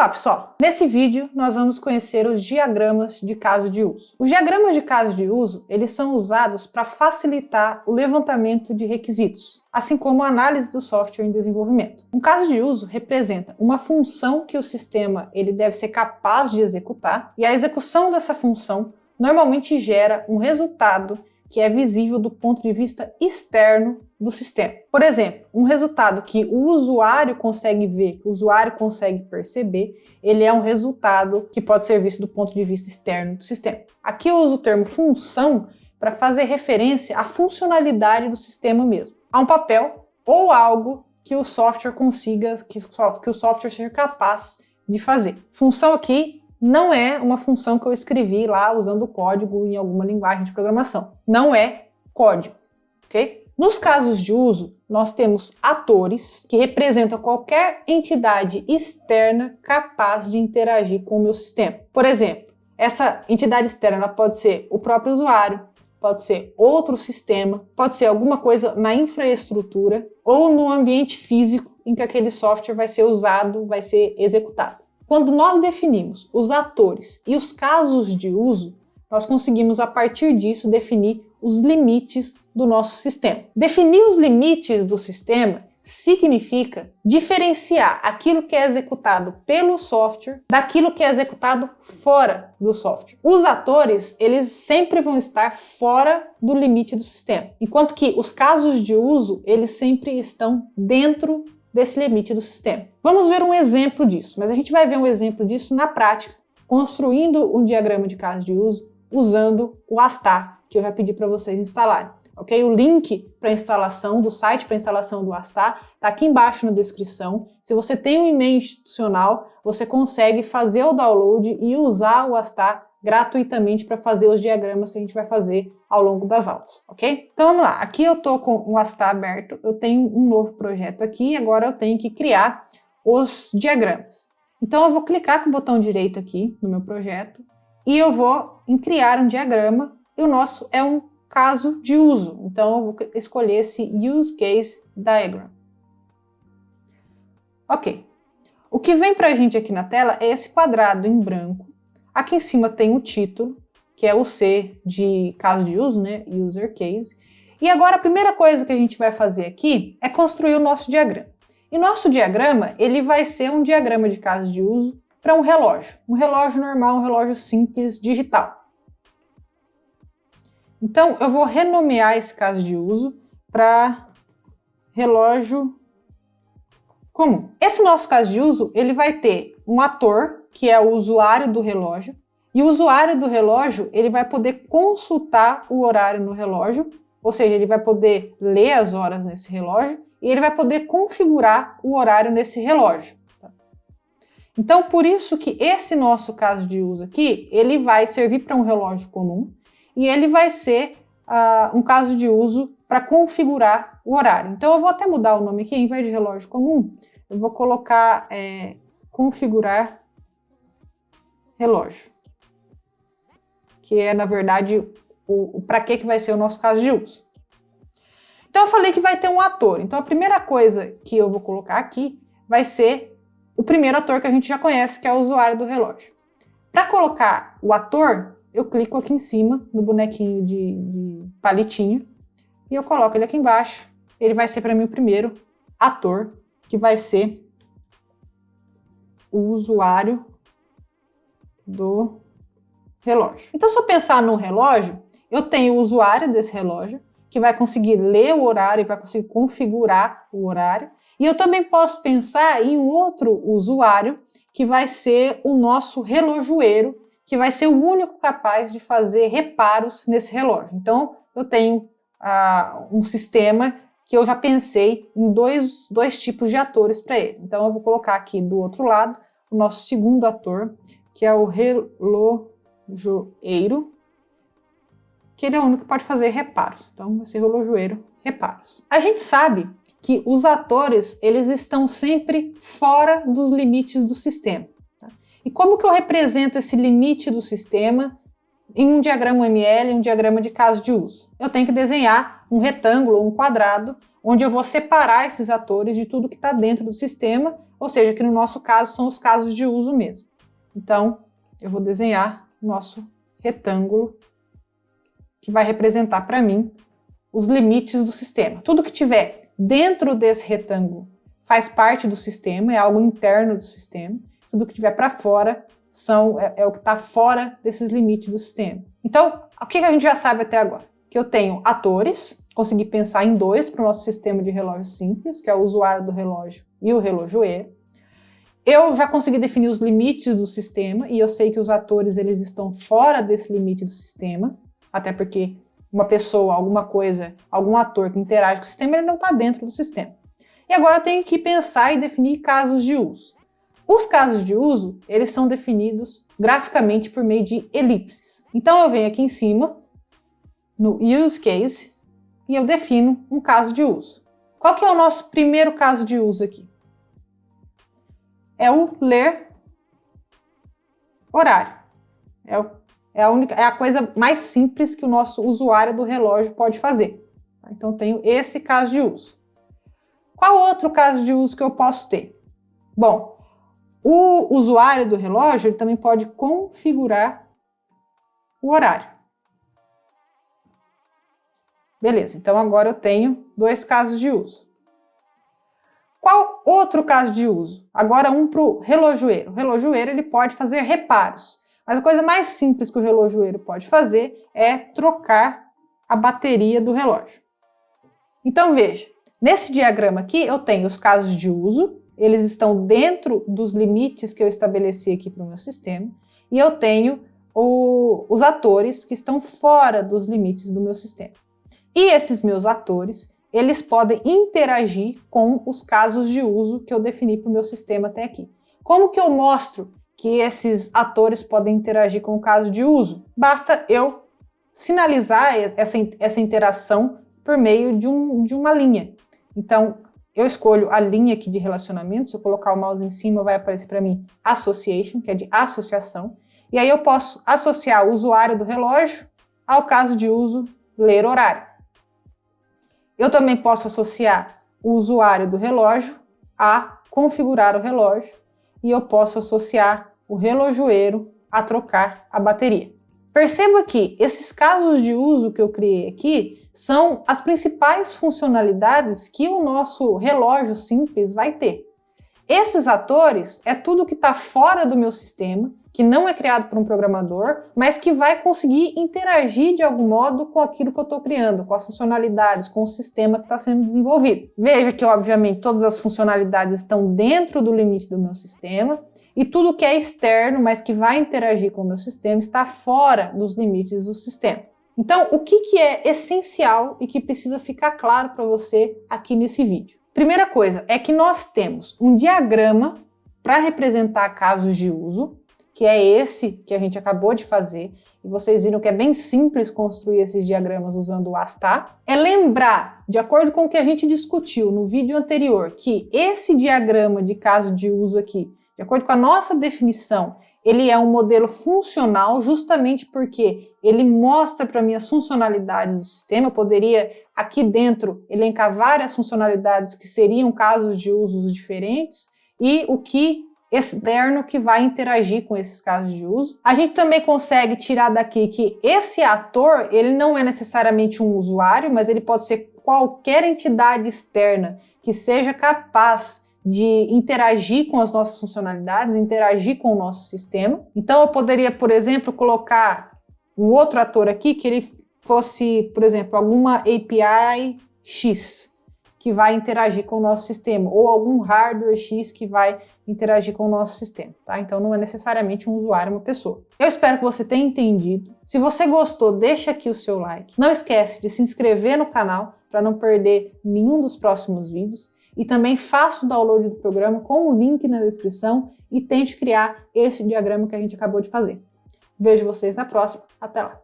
Vamos lá, pessoal! Nesse vídeo, nós vamos conhecer os diagramas de caso de uso. Os diagramas de caso de uso, eles são usados para facilitar o levantamento de requisitos, assim como a análise do software em desenvolvimento. Um caso de uso representa uma função que o sistema ele deve ser capaz de executar, e a execução dessa função normalmente gera um resultado que é visível do ponto de vista externo do sistema. Por exemplo, um resultado que o usuário consegue ver, que o usuário consegue perceber, ele é um resultado que pode ser visto do ponto de vista externo do sistema. Aqui eu uso o termo função para fazer referência à funcionalidade do sistema mesmo, a um papel ou algo que o software consiga, que o software seja capaz de fazer. Função aqui não é uma função que eu escrevi lá usando código em alguma linguagem de programação. Não é código, ok? Nos casos de uso, nós temos atores que representam qualquer entidade externa capaz de interagir com o meu sistema. Por exemplo, essa entidade externa ela pode ser o próprio usuário, pode ser outro sistema, pode ser alguma coisa na infraestrutura ou no ambiente físico em que aquele software vai ser usado, vai ser executado. Quando nós definimos os atores e os casos de uso, nós conseguimos, a partir disso, definir os limites do nosso sistema. Definir os limites do sistema significa diferenciar aquilo que é executado pelo software daquilo que é executado fora do software. Os atores, eles sempre vão estar fora do limite do sistema, enquanto que os casos de uso, eles sempre estão dentro desse limite do sistema. Vamos ver um exemplo disso, mas a gente vai ver um exemplo disso na prática, construindo um diagrama de caso de uso usando o Astar, que eu já pedi para vocês instalarem. Ok? O link para instalação do site para instalação do Astar está aqui embaixo na descrição. Se você tem um e-mail institucional, você consegue fazer o download e usar o Astar gratuitamente para fazer os diagramas que a gente vai fazer ao longo das aulas, ok? Então vamos lá, aqui eu estou com o Astar aberto, eu tenho um novo projeto aqui e agora eu tenho que criar os diagramas. Então eu vou clicar com o botão direito aqui no meu projeto e eu vou em criar um diagrama e o nosso é um caso de uso, então eu vou escolher esse Use Case Diagram. Ok, o que vem para a gente aqui na tela é esse quadrado em branco. Aqui em cima tem o título, que é o C de caso de uso, né? User Case. E agora a primeira coisa que a gente vai fazer aqui é construir o nosso diagrama. E nosso diagrama, ele vai ser um diagrama de caso de uso para um relógio. Um relógio normal, um relógio simples, digital. Então, eu vou renomear esse caso de uso para relógio comum. Esse nosso caso de uso, ele vai ter um ator, que é o usuário do relógio, e o usuário do relógio ele vai poder consultar o horário no relógio, ou seja, ele vai poder ler as horas nesse relógio, e ele vai poder configurar o horário nesse relógio. Tá? Então, por isso que esse nosso caso de uso aqui, ele vai servir para um relógio comum, e ele vai ser um caso de uso para configurar o horário. Então, eu vou até mudar o nome aqui, ao invés de relógio comum, eu vou colocar configurar relógio, que é, na verdade, para que vai ser o nosso caso de uso. Então, eu falei que vai ter um ator. Então, a primeira coisa que eu vou colocar aqui vai ser o primeiro ator que a gente já conhece, que é o usuário do relógio. Para colocar o ator, eu clico aqui em cima, no bonequinho de palitinho, e eu coloco ele aqui embaixo. Ele vai ser para mim o primeiro ator, que vai ser o usuário do relógio. Então, se eu pensar no relógio, eu tenho o usuário desse relógio, que vai conseguir ler o horário e vai conseguir configurar o horário. E eu também posso pensar em um outro usuário, que vai ser o nosso relojoeiro, que vai ser o único capaz de fazer reparos nesse relógio. Então, eu tenho um sistema que eu já pensei em dois tipos de atores para ele. Então, eu vou colocar aqui do outro lado o nosso segundo ator, que é o relojoeiro, que ele é o único que pode fazer reparos. Então, vai ser relojoeiro, reparos. A gente sabe que os atores, eles estão sempre fora dos limites do sistema. Tá? E como que eu represento esse limite do sistema em um diagrama UML, um diagrama de caso de uso? Eu tenho que desenhar um retângulo, um quadrado, onde eu vou separar esses atores de tudo que está dentro do sistema, ou seja, que no nosso caso são os casos de uso mesmo. Então, eu vou desenhar o nosso retângulo que vai representar para mim os limites do sistema. Tudo que tiver dentro desse retângulo faz parte do sistema, é algo interno do sistema. Tudo que tiver para fora é o que está fora desses limites do sistema. Então, o que a gente já sabe até agora? Que eu tenho atores, consegui pensar em dois para o nosso sistema de relógio simples, que é o usuário do relógio e o relojoeiro. Eu já consegui definir os limites do sistema e eu sei que os atores eles estão fora desse limite do sistema, até porque uma pessoa, alguma coisa, algum ator que interage com o sistema, ele não está dentro do sistema. E agora eu tenho que pensar e definir casos de uso. Os casos de uso, eles são definidos graficamente por meio de elipses. Então eu venho aqui em cima, no Use Case, e eu defino um caso de uso. Qual que é o nosso primeiro caso de uso aqui? É o ler horário. É a coisa mais simples que o nosso usuário do relógio pode fazer. Então eu tenho esse caso de uso. Qual outro caso de uso que eu posso ter? Bom, o usuário do relógio ele também pode configurar o horário. Beleza, então agora eu tenho dois casos de uso. Qual outro caso de uso? Agora um para o relojoeiro. O relojoeiro ele pode fazer reparos, mas a coisa mais simples que o relojoeiro pode fazer é trocar a bateria do relógio. Então veja, nesse diagrama aqui eu tenho os casos de uso, eles estão dentro dos limites que eu estabeleci aqui para o meu sistema, e eu tenho os atores que estão fora dos limites do meu sistema. E esses meus atores, eles podem interagir com os casos de uso que eu defini para o meu sistema até aqui. Como que eu mostro que esses atores podem interagir com o caso de uso? Basta eu sinalizar essa interação por meio de uma linha. Então, eu escolho a linha aqui de relacionamento, se eu colocar o mouse em cima vai aparecer para mim Association, que é de associação, e aí eu posso associar o usuário do relógio ao caso de uso ler horário. Eu também posso associar o usuário do relógio a configurar o relógio e eu posso associar o relojoeiro a trocar a bateria. Perceba que esses casos de uso que eu criei aqui são as principais funcionalidades que o nosso relógio simples vai ter. Esses atores é tudo que está fora do meu sistema, que não é criado por um programador, mas que vai conseguir interagir de algum modo com aquilo que eu estou criando, com as funcionalidades, com o sistema que está sendo desenvolvido. Veja que, obviamente, todas as funcionalidades estão dentro do limite do meu sistema, e tudo que é externo, mas que vai interagir com o meu sistema, está fora dos limites do sistema. Então, o que é essencial e que precisa ficar claro para você aqui nesse vídeo? Primeira coisa é que nós temos um diagrama para representar casos de uso, que é esse que a gente acabou de fazer, e vocês viram que é bem simples construir esses diagramas usando o ASTA. É lembrar, de acordo com o que a gente discutiu no vídeo anterior, que esse diagrama de caso de uso aqui, de acordo com a nossa definição, ele é um modelo funcional justamente porque ele mostra para mim as funcionalidades do sistema. Eu poderia aqui dentro elencar várias funcionalidades que seriam casos de usos diferentes e o que externo que vai interagir com esses casos de uso. A gente também consegue tirar daqui que esse ator, ele não é necessariamente um usuário, mas ele pode ser qualquer entidade externa que seja capaz de interagir com as nossas funcionalidades, interagir com o nosso sistema. Então eu poderia, por exemplo, colocar um outro ator aqui que ele fosse, por exemplo, alguma API X que vai interagir com o nosso sistema, ou algum hardware X que vai interagir com o nosso sistema, tá? Então não é necessariamente um usuário, uma pessoa. Eu espero que você tenha entendido. Se você gostou, deixa aqui o seu like. Não esquece de se inscrever no canal para não perder nenhum dos próximos vídeos. E também faça o download do programa com o link na descrição e tente criar esse diagrama que a gente acabou de fazer. Vejo vocês na próxima. Até lá!